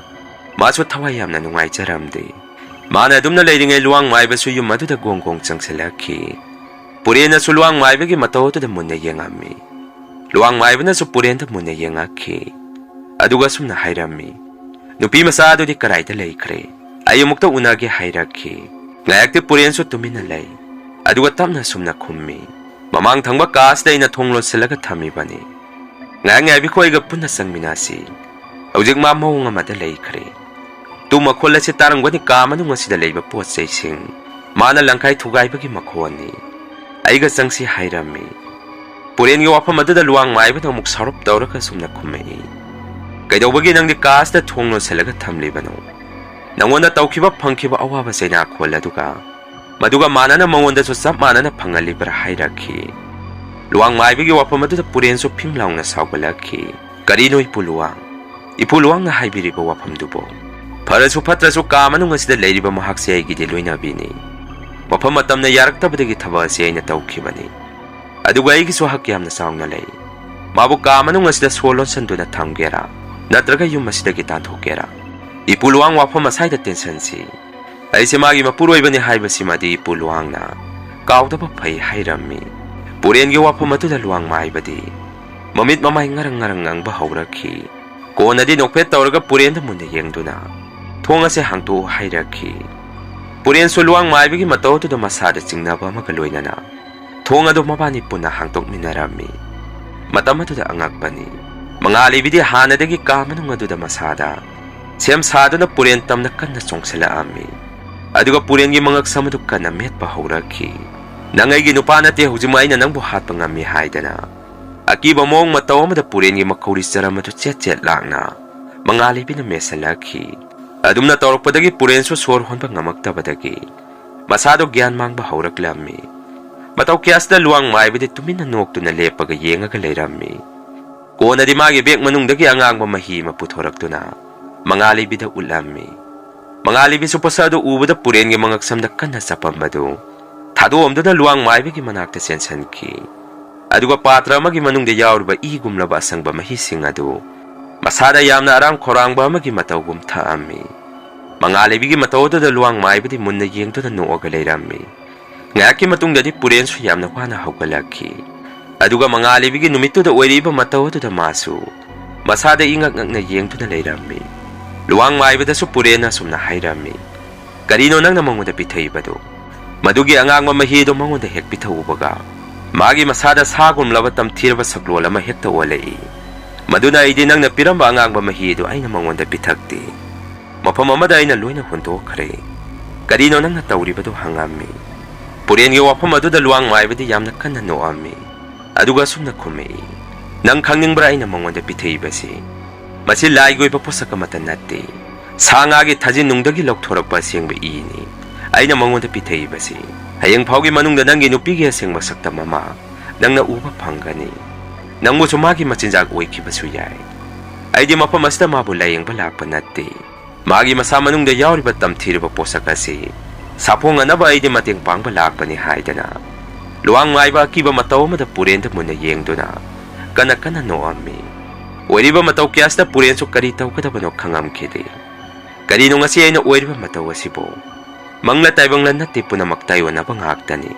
masu thawai yamna nungaijaramde. Mana adumna leiringai luang maibasu yum aduda gonggong changselakhi. Purena su luang maibagi matawtuda munna yengammi. Luang maibana su purenda munna yengakhi. Aduga sumna hairammi. Nupi masa adudi karaida leikre. Ayumukta unagi hairakhi. Ngayakti puren su tumina lei. Aduga tamna sumna khummi. Mamang thangba kasda ina thonglo silaga thamibani. Ngayang bikhoi ga punna sangminasi. Aujik ma mawung amada leikre. Tu makhol asi tarangwani kamanu ngasida leiba pot seising. Mana langkai thugaibagi makhoni. Aiga sangsi hairammi. Puren gi wafam aduda luang maibana amuk sarop tawraka sumna khummi. Kaidawbagi nangdi kasda thonglo silaga thamlibano. Nangonda tawkhiba phangkhiba awaba sena khol aduga maduga manana mangonda su sap manana phangalibra hairakhi. Luang maibagi wafam aduda puren su phimlaungna saugalakhi. Karinoi puluang ꯏꯄꯨꯂꯨꯋꯥꯡꯅ ꯍꯥꯏꯕꯤꯔꯤꯕ ꯋꯥꯐꯝꯗꯨꯕꯨ ꯐꯔꯁꯨ ꯐꯠꯇ꯭ꯔꯁꯨ ꯀꯥ ꯃꯅꯨꯡ ꯑꯁꯤꯗ ꯂꯩꯔꯤꯕ ꯃꯍꯥꯛꯁꯦ ꯑꯩꯒꯤꯗꯤ ꯂꯣꯏꯅꯕꯤꯅꯤ ꯃꯐꯝ ꯃꯇꯝꯅ ꯌꯥꯔꯛꯇꯕꯗꯒꯤ ꯊꯕꯛ ꯑꯁꯤ ꯑꯩꯅ ꯇꯧꯈꯤꯕꯅꯤ ꯑꯗꯨꯒ ꯑꯩꯒꯤꯁꯨ ꯍꯛ ꯌꯥꯝꯅ ꯆꯥꯎꯅ ꯂꯩ ꯃꯥꯕꯨ ꯀꯥ ꯃꯅꯨꯡ ꯑꯁꯤꯗ ꯁꯣ ꯂꯣꯟꯁꯟꯗꯨꯅ ꯊꯝꯒꯦꯔꯥ ꯅꯠꯇ꯭ꯔꯒ ꯌꯨꯝ ꯑꯁꯤꯗꯒꯤ ꯇꯥꯟꯊꯣꯛꯀꯦꯔꯥ ꯏꯄꯨꯂꯨꯋꯥꯡ ꯋꯥꯐꯝ ꯑꯁꯥꯏꯗ ꯇꯦꯟꯁꯟꯁꯤ ꯑꯩꯁꯦ ꯃꯥꯒꯤ ꯃꯄꯨꯔꯣꯏꯕꯅꯤ ꯍꯥꯏꯕꯁꯤꯃꯗꯤ ꯏꯄꯨꯂꯨꯋꯥꯡꯅ ꯀꯥꯎꯗꯕ ꯐꯩ ꯍꯥꯏꯔꯝꯃꯤ ꯄꯨꯔꯦꯟꯒꯤ ꯋꯥꯐꯝ ꯑꯗꯨꯗ ꯂꯨꯋꯥꯡ ꯃꯥꯏꯕꯗꯤ ꯃꯃꯤꯠ ꯃꯃꯥꯏ ꯉꯔꯪ ꯉꯔꯪ ꯉꯪꯕ ꯍꯧꯔꯛꯈꯤ ꯀꯣꯟꯅꯗꯤ ꯅꯣꯛꯐꯦꯠ ꯇꯧꯔꯒ ꯄꯨꯔꯦꯟꯗ ꯃꯨꯟꯅ ꯌꯦꯡꯗꯨꯅ ꯊꯣꯡ ꯑꯁꯦ ꯍꯥꯡꯇꯣꯛꯎ ꯍꯥꯏꯔꯛꯈꯤ ꯄꯨꯔꯦꯟꯁꯨ ꯂꯨꯋꯥꯡ ꯃꯥꯏꯕꯒꯤ ꯃꯇꯧ ꯑꯗꯨꯗ ꯃꯁꯥꯗ ꯆꯤꯡꯅꯕ ꯑꯃꯒ ꯂꯣꯏꯅꯅ ꯊꯣꯡ ꯑꯗꯨ ꯃꯕꯥꯅꯤ ꯄꯨꯟꯅ ꯍꯥꯡꯇꯣꯛꯃꯤꯟꯅꯔꯝꯃꯤ ꯃꯇꯝ ꯑꯗꯨꯗ ꯑꯉꯛꯄꯅꯤ ꯃꯉꯥꯂꯩꯕꯤꯗꯤ ꯍꯥꯟꯅꯗꯒꯤ ꯀꯥ ꯃꯅꯨꯡ ꯑꯗꯨꯗ ꯃꯁꯥꯗ ꯁꯦꯝ ꯁꯥꯗꯨꯅ ꯄꯨꯔꯦꯟ ꯇꯝꯅ ꯀꯟꯅ ꯆꯣꯡꯁꯤꯜꯂꯛꯑꯝꯃꯤ ꯑꯗꯨꯒ ꯄꯨꯔꯦꯟꯒꯤ ꯃꯉꯛꯁꯝ ꯑꯗꯨ ꯀꯟꯅ ꯃꯦꯠꯄ ꯍꯧꯔꯛꯈꯤ ꯅꯪ ꯑꯩꯒꯤ ꯅꯨꯄꯥ ꯅꯠꯇꯦ ꯍꯧꯖꯤꯛꯃꯛ ꯑꯩꯅ ꯅꯪꯕꯨ ꯍꯥꯠꯄ ꯉꯝꯃꯤ ꯍꯥꯏꯗꯅ ꯑꯀꯤꯕ ꯃꯑꯣꯡ ꯃꯇꯧ ꯑꯃꯗ ꯄꯨꯔꯦꯟꯒꯤ ꯃꯈꯧꯔꯤ ꯆꯔꯝ ꯑꯗꯨ ꯆꯦꯠ ꯆꯦꯠ ꯂꯥꯛꯅ ꯃꯉꯥꯂꯩꯕꯤꯅ ꯃꯦꯠꯁꯤꯜꯂꯛꯈꯤ ꯑꯗꯨꯝꯅ ꯇꯧꯔꯛꯄꯗꯒꯤ ꯄꯨꯔꯦꯟꯁꯨ ꯁꯣꯔ ꯍꯣꯟꯕ ꯉꯝꯃꯛꯇꯕꯗꯒꯤ ꯃꯁꯥꯗꯣ ꯒ꯭ꯌꯥꯟ ꯃꯥꯡꯕ ꯍꯧꯔꯛꯂꯝꯃꯤ ꯃꯇꯧ ꯀꯌꯥꯁꯤꯗ ꯂꯨꯋꯥꯡ ꯃꯥꯏꯕꯗꯤ ꯇꯨꯃꯤꯟꯅ ꯅꯣꯛꯇꯨꯅ ꯂꯦꯞꯄꯒ ꯌꯦꯡꯉꯒ ꯂꯩꯔꯝꯃꯤ ꯀꯣꯟꯅꯗꯤ ꯃꯥꯒꯤ ꯕꯦꯛ ꯃꯅꯨꯡꯗꯒꯤ ꯑꯉꯥꯡꯕ ꯃꯍꯤ ꯑꯃ ꯄꯨꯊꯣꯔꯛꯇꯨꯅ ꯃꯉꯥꯂꯩꯕꯤꯗ ꯎꯠꯂꯝꯃꯤ ꯃꯉꯥꯂꯩꯕꯤꯁꯨ ꯄꯣꯠꯁꯛ ꯑꯗꯨ ꯎꯕꯗ ꯄꯨꯔꯦꯟꯒꯤ ꯃꯉꯛꯁꯝꯗ ꯀꯟꯅ ꯆꯞꯄꯝꯕꯗꯨ ꯊꯥꯗꯣꯛꯑꯝꯗꯨꯅ ꯂꯨꯋꯥꯡ ꯃꯥꯏꯕꯒꯤ ꯃꯅꯥꯛꯇ ꯆꯦꯟꯁꯤꯟꯈꯤ ꯑꯗꯨꯒ ꯄꯥꯇ꯭ꯔ ꯑꯃꯒꯤ ꯃꯅꯨꯡꯗ ꯌꯥꯎꯔꯤꯕ ꯏꯒꯨꯝꯂꯕ ꯑꯁꯪꯕ ꯃꯍꯤꯁꯤꯡ ꯑꯗꯨ ꯃꯁꯥꯗ ꯌꯥꯝꯅ ꯑꯔꯥꯝ ꯈꯧꯔꯥꯡꯕ ꯑꯃꯒꯤ ꯃꯇꯧꯒꯨꯝ ꯊꯛꯑꯝꯃꯤ ꯃꯉꯥꯂꯩꯕꯤꯒꯤ ꯃꯇꯧ ꯑꯗꯨꯗ ꯂꯨꯋꯥꯡ ꯃꯥꯏꯕꯗꯤ ꯃꯨꯟꯅ ꯌꯦꯡꯗꯨꯅ ꯅꯣꯛꯑꯒ ꯂꯩꯔꯝꯃꯤ ꯉꯥꯏꯍꯥꯛꯀꯤ ꯃꯇꯨꯡꯗꯗꯤ ꯄꯨꯔꯦꯟꯁꯨ ꯌꯥꯝꯅ ꯋꯥꯅ ꯍꯧꯒꯠꯂꯛꯈꯤ ꯑꯗꯨꯒ ꯃꯉꯥꯂꯩꯕꯤꯒꯤ ꯅꯨꯃꯤꯠꯇꯨꯗ ꯑꯣꯏꯔꯤꯕ ꯃꯇꯧ ꯑꯗꯨꯗ ꯃꯥꯁꯨ ꯃꯁꯥꯗ ꯏꯉꯛ ꯉꯛꯅ ꯌꯦꯡꯗꯨꯅ ꯂꯩꯔꯝꯃꯤ ꯂꯨꯋꯥꯡ ꯃꯥꯏꯕꯗꯁꯨ ꯄꯨꯔꯦꯟꯅ ꯑꯁꯨꯝꯅ ꯍꯥꯏꯔꯝꯃꯤ ꯀꯔꯤꯅꯣ ꯅꯪꯅ ꯃꯉꯣꯟꯗ ꯄꯤꯊꯛꯏꯕꯗꯨ ꯃꯗꯨꯒꯤ ꯑꯉꯥꯡꯕ ꯃꯍꯤꯗꯨ ꯃꯉꯣꯟꯗ ꯍꯦꯛ ꯄꯤꯊꯛꯎꯕꯒ ꯃꯥꯒꯤ ꯃꯁꯥꯗ ꯁꯥꯒꯨꯝꯂꯕ ꯇꯝꯊꯤꯔꯕ ꯁꯛꯂꯣꯜ ꯑꯃ ꯍꯦꯛꯇ ꯑꯣꯜꯂꯛꯏ ꯃꯗꯨꯅ ꯑꯩꯗꯤ ꯅꯪꯅ ꯄꯤꯔꯝꯕ ꯑꯉꯥꯡꯕ ꯃꯍꯤꯗꯨ ꯑꯩꯅ ꯃꯉꯣꯟꯗ ꯄꯤꯊꯛꯇꯦ ꯃꯐꯝ ꯑꯃꯗ ꯑꯩꯅ ꯂꯣꯏꯅ ꯍꯨꯟꯗꯣꯛꯈ꯭ꯔꯦ ꯀꯔꯤꯅꯣ ꯅꯪꯅ ꯇꯧꯔꯤꯕꯗꯨ ꯍꯪꯉꯝꯃꯤ ꯄꯨꯔꯦꯟꯒꯤ ꯋꯥꯐꯝ ꯑꯗꯨꯗ ꯂꯨꯋꯥꯡ ꯃꯥꯏꯕꯗꯤ ꯌꯥꯝꯅ ꯀꯟꯅ ꯅꯣꯛꯑꯝꯃꯤ ꯑꯗꯨꯒ ꯑꯁꯨꯝꯅ ꯈꯨꯝꯃꯛꯏ ꯅꯪ ꯈꯪꯅꯤꯡꯕ꯭ꯔꯥ ꯑꯩꯅ ꯃꯉꯣꯟꯗ ꯄꯤꯊꯛꯏꯕꯁꯤ ꯃꯁꯤ ꯂꯥꯏꯒꯤ ꯑꯣꯏꯕ ꯄꯣꯠꯁꯛ ꯑꯃꯠꯇ ꯅꯠꯇꯦ ꯁꯥ ꯉꯥꯒꯤ ꯊꯥꯖꯤꯟꯅꯨꯡꯗꯒꯤ ꯂꯧꯊꯣꯔꯛꯄ ꯑꯁꯦꯡꯕ ꯏꯅꯤ ꯑꯩꯅ ꯃꯉꯣꯟꯗ ꯄꯤꯊꯛꯏꯕꯁꯤ ꯍꯌꯦꯡ ꯐꯥꯎꯒꯤ ꯃꯅꯨꯡꯗ ꯅꯪꯒꯤ ꯅꯨꯄꯤꯒꯤ ꯑꯁꯦꯡꯕ ꯁꯛꯇꯝ ꯑꯃ ꯅꯪꯅ ꯎꯕ ꯐꯪꯒꯅꯤ ꯅꯪꯕꯨꯁꯨ ꯃꯥꯒꯤ ꯃꯆꯤꯟꯖꯥꯛ ꯑꯣꯏꯈꯤꯕꯁꯨ ꯌꯥꯏ ꯑꯩꯗꯤ ꯃꯐꯝ ꯑꯁꯤꯗ ꯃꯥꯕꯨ ꯂꯥꯌꯦꯡꯕ ꯂꯥꯛꯄ ꯅꯠꯇꯦ ꯃꯥꯒꯤ ꯃꯁꯥ ꯃꯅꯨꯡꯗ ꯌꯥꯎꯔꯤꯕ ꯇꯝꯊꯤꯔꯕ ꯄꯣꯠꯁꯛ ꯑꯁꯤ ꯁꯥꯐꯣꯡꯅꯅꯕ ꯑꯩꯗꯤ ꯃꯇꯦꯡ ꯄꯥꯡꯕ ꯂꯥꯛꯄꯅꯤ ꯍꯥꯏꯗꯅ ꯂꯨꯋꯥꯡ ꯃꯥꯏꯕ ꯑꯀꯤꯕ ꯃꯇꯧ ꯑꯃꯗ ꯄꯨꯔꯦꯟꯗ ꯃꯨꯟꯅ ꯌꯦꯡꯗꯨꯅ ꯀꯟꯅ ꯀꯟꯅ ꯅꯣꯛꯑꯝꯃꯤ ꯑꯣꯏꯔꯤꯕ ꯃꯇꯧ ꯀꯌꯥꯁꯤꯗ ꯄꯨꯔꯦꯟꯁꯨ ꯀꯔꯤ ꯇꯧꯒꯗꯕꯅꯣ ꯈꯪꯉꯝꯈꯤꯗꯦ ꯀꯔꯤꯅꯣ ꯉꯁꯤ ꯑꯩꯅ ꯑꯣꯏꯔꯤꯕ ꯃꯇꯧ ꯑꯁꯤꯕꯨ ꯃꯪꯂ ꯇꯥꯏꯕꯪꯂ ꯅꯠꯇꯦ ꯄꯨꯝꯅꯃꯛ ꯇꯥꯏꯌꯣꯟꯅꯕ ꯉꯥꯛꯇꯅꯤ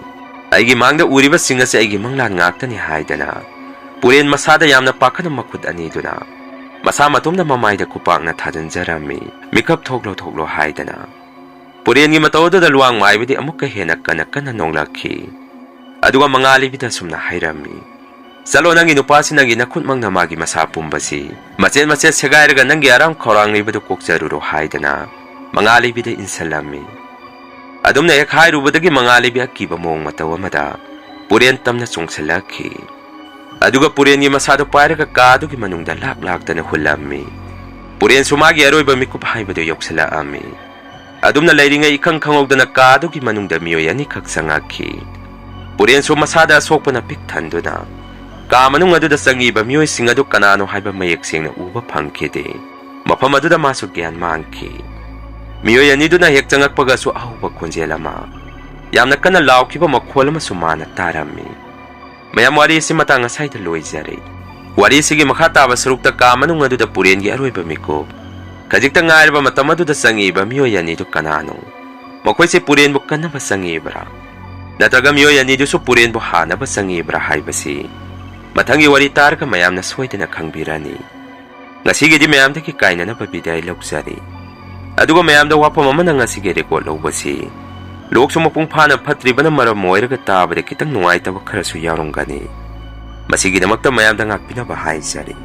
ꯑꯩꯒꯤ ꯃꯥꯡꯗ ꯎꯔꯤꯕꯁꯤꯡ ꯑꯁꯤ ꯑꯩꯒꯤ ꯃꯪꯂꯥꯟ ꯉꯥꯛꯇꯅꯤ ꯍꯥꯏꯗꯅ ꯄꯨꯔꯦꯟ ꯃꯁꯥꯗ ꯌꯥꯝꯅ ꯄꯥꯈꯠꯅ ꯃꯈꯨꯠ ꯑꯅꯤꯗꯨꯅ ꯃꯁꯥ ꯃꯇꯣꯝꯗ ꯃꯃꯥꯏꯗ ꯈꯨꯄꯥꯛꯅ ꯊꯥꯖꯤꯟꯖꯔꯝꯃꯤ ꯃꯤꯀꯞ ꯊꯣꯛꯂꯣ ꯍꯥꯏꯗꯅ ꯄꯨꯔꯦꯟꯒꯤ ꯃꯇꯧ ꯑꯗꯨꯗ ꯂꯨꯋꯥꯡ ꯃꯥꯏꯕꯗꯤ ꯑꯃꯨꯛꯀ ꯍꯦꯟꯅ ꯀꯟꯅ ꯅꯣꯡꯂꯛꯈꯤ ꯑꯗꯨꯒ ꯃꯉꯥꯂꯩꯕꯤꯗ ꯁꯨꯝꯅ ꯍꯥꯏꯔꯝꯃꯤ ꯆꯠꯂꯣ ꯅꯪꯒꯤ ꯅꯨꯄꯥꯁꯤ ꯅꯪꯒꯤ ꯅꯈꯨꯠꯃꯛꯅ ꯃꯥꯒꯤ ꯃꯁꯥ ꯄꯨꯝꯕꯁꯤ ꯃꯆꯦꯠ ꯃꯆꯦꯠ ꯁꯦꯒꯥꯏꯔꯒ ꯅꯪꯒꯤ ꯑꯔꯥꯝ ꯈꯧꯔꯥꯡꯂꯤꯕꯗꯨ ꯀꯣꯛꯆꯔꯨꯔꯣ ꯍꯥꯏꯗꯅ ꯃꯉꯥꯂꯩꯕꯤꯗ ꯏꯟꯁꯤꯜꯂꯝꯃꯤ ꯑꯗꯨꯝꯅ ꯍꯦꯛ ꯍꯥꯏꯔꯨꯕꯗꯒꯤ ꯃꯉꯥꯂꯩꯕꯤ ꯑꯀꯤꯕ ꯃꯑꯣꯡ ꯃꯇꯧ ꯑꯃꯗ ꯄꯨꯔꯦꯟ ꯇꯝꯅ ꯆꯣꯡꯁꯤꯜꯂꯛꯈꯤ ꯑꯗꯨꯒ ꯄꯨꯔꯦꯟꯒꯤ ꯃꯁꯥꯗꯨ ꯄꯥꯏꯔꯒ ꯀꯥ ꯑꯗꯨꯒꯤ ꯃꯅꯨꯡꯗ ꯂꯥꯛꯇꯅ ꯍꯨꯜꯂꯝꯃꯤ ꯄꯨꯔꯦꯟꯁꯨ ꯃꯥꯒꯤ ꯑꯔꯣꯏꯕ ꯃꯤꯀꯨꯞ ꯍꯥꯏꯕꯗꯨ ꯌꯧꯁꯤꯜꯂꯛꯑꯝꯃꯤ ꯑꯗꯨꯝꯅ ꯂꯩꯔꯤꯉꯩ ꯏꯈꯪ ꯈꯪꯍꯧꯗꯅ ꯀꯥ ꯑꯗꯨꯒꯤ ꯃꯅꯨꯡꯗ ꯃꯤꯑꯣꯏ ꯑꯅꯤꯈꯛ ꯆꯪꯉꯛꯈꯤ ꯄꯨꯔꯦꯟꯁꯨ ꯃꯁꯥꯗ ꯑꯁꯣꯛꯄꯅ ꯄꯤꯛ ꯊꯟꯗꯨꯅ ꯀꯥ ꯃꯅꯨꯡ ꯑꯗꯨꯗ ꯆꯪꯉꯤꯕ ꯃꯤꯑꯣꯏꯁꯤꯡ ꯑꯗꯨ ꯀꯅꯥꯅꯣ ꯍꯥꯏꯕ ꯃꯌꯦꯛ ꯁꯦꯡꯅ ꯎꯕ ꯐꯪꯈꯤꯗꯦ ꯃꯐꯝ ꯑꯗꯨꯗ ꯃꯥꯁꯨ ꯒ꯭ꯌꯥꯟ ꯃꯥꯡꯈꯤ ꯃꯤꯑꯣꯏ ꯑꯅꯤꯗꯨꯅ ꯍꯦꯛ ꯆꯪꯉꯛꯄꯒꯁꯨ ꯑꯍꯧꯕ ꯈꯣꯟꯖꯦꯜ ꯑꯃ ꯌꯥꯝꯅ ꯀꯟꯅ ꯂꯥꯎꯈꯤꯕ ꯃꯈꯣꯜ ꯑꯃꯁꯨ ꯃꯥꯅ ꯇꯥꯔꯝꯃꯤ ꯃꯌꯥꯝ ꯋꯥꯔꯤ ꯑꯁꯤ ꯃꯇꯥꯡ ꯑꯁꯥꯏꯗ ꯂꯣꯏꯖꯔꯦ ꯋꯥꯔꯤꯁꯤꯒꯤ ꯃꯈꯥ ꯇꯥꯕ ꯁꯔꯨꯛꯇ ꯀꯥ ꯃꯅꯨꯡ ꯑꯗꯨꯗ ꯄꯨꯔꯦꯟꯒꯤ ꯑꯔꯣꯏꯕ ꯃꯤꯀꯨꯞ ꯈꯖꯤꯛꯇ ꯉꯥꯏꯔꯕ ꯃꯇꯝ ꯑꯗꯨꯗ ꯆꯪꯉꯤꯕ ꯃꯤꯑꯣꯏ ꯑꯅꯤꯗꯨ ꯀꯅꯥꯅꯣ ꯃꯈꯣꯏꯁꯦ ꯄꯨꯔꯦꯟꯕꯨ ꯀꯟꯅꯕ ꯆꯪꯉꯤꯕ꯭ꯔꯥ ꯅꯠꯇ꯭ꯔꯒ ꯃꯤꯑꯣꯏ ꯑꯅꯤꯗꯨꯁꯨ ꯄꯨꯔꯦꯟꯕꯨ ꯍꯥꯟꯅꯕ ꯆꯪꯉꯤꯕ꯭ꯔꯥ ꯍꯥꯏꯕꯁꯤ ꯃꯊꯪꯒꯤ ꯋꯥꯔꯤ ꯇꯥꯔꯒ ꯃꯌꯥꯝꯅ ꯁꯣꯏꯗꯅ ꯈꯪꯕꯤꯔꯅꯤ ꯉꯁꯤꯒꯤꯗꯤ ꯃꯌꯥꯝꯗꯒꯤ ꯀꯥꯏꯅꯅꯕ ꯕꯤꯗꯥꯏ ꯂꯧꯖꯔꯤ ꯑꯗꯨꯒ ꯃꯌꯥꯝꯗ ꯋꯥꯐꯝ ꯑꯃꯅ ꯉꯁꯤꯒꯤ ꯔꯦꯀꯣꯔꯠ ꯂꯧꯕꯁꯤ ꯂꯣꯛꯁꯨ ꯃꯄꯨꯡ ꯐꯥꯅ ꯐꯠꯇ꯭ꯔꯤꯕꯅ ꯃꯔꯝ ꯑꯣꯏꯔꯒ ꯇꯥꯕꯗ ꯈꯤꯇꯪ ꯅꯨꯡꯉꯥꯏꯇꯕ ꯈꯔꯁꯨ ꯌꯥꯎꯔꯝꯒꯅꯤ ꯃꯁꯤꯒꯤꯗꯃꯛꯇ ꯃꯌꯥꯝꯗ ꯉꯥꯛꯄꯤꯅꯕ ꯍꯥꯏꯖꯔꯤ